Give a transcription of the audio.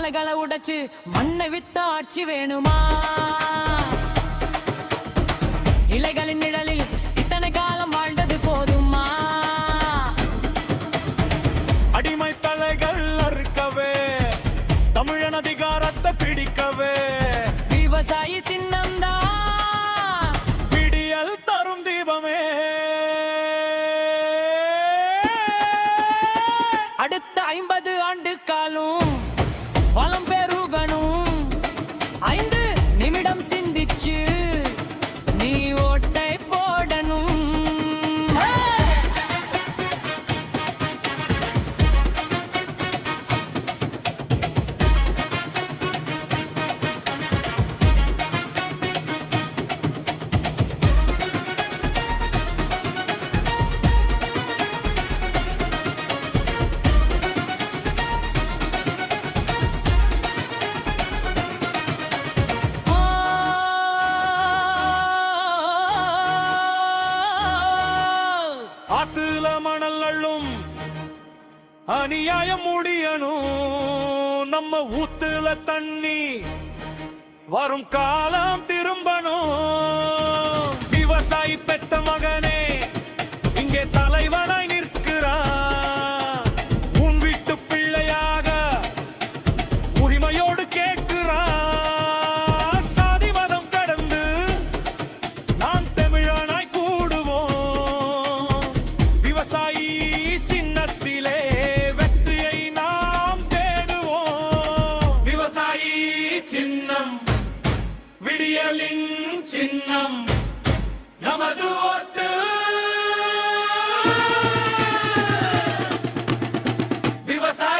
மலைகளை உடைச்சு மண்ணை வித்த ஆட்சி வேணுமா? இலைகளின் நிழலில் இத்தனை காலம் வாழ்ந்தது போதுமா? அடிமை தலைகள் அறுக்கவே, தமிழன் அதிகாரத்தை பிடிக்கவே, விவசாயி சின்னம்தான் விடியல் தரும் தீபமே. அடுத்த 50 ஆண்டு காலம் வளம் பெருகணும். 5 நிமிடம் சிந்திச்சு நீ ஓட்டை போடணும். ஆத்துல மணல் அள்ளும் அநியாயம் முடியணும். நம்ம ஊத்துல தண்ணி வரும் காலம் திரும்பணும். விவசாயி பெத்த மகனே இங்கே தலைவனாய் நிற்கிறான். உன் வீட்டு பிள்ளையாக உரிமையோடு கேட்கிறான். சாதி மதம் கடந்து நான் தமிழனாய் கூடுவோம். விவசாயி சின்னத்திலே வெற்றியை நாம் தேடுவோம். விவசாயி சின்னம் விடியலின் சின்னம், நமது ஓட்டு விவசாயி.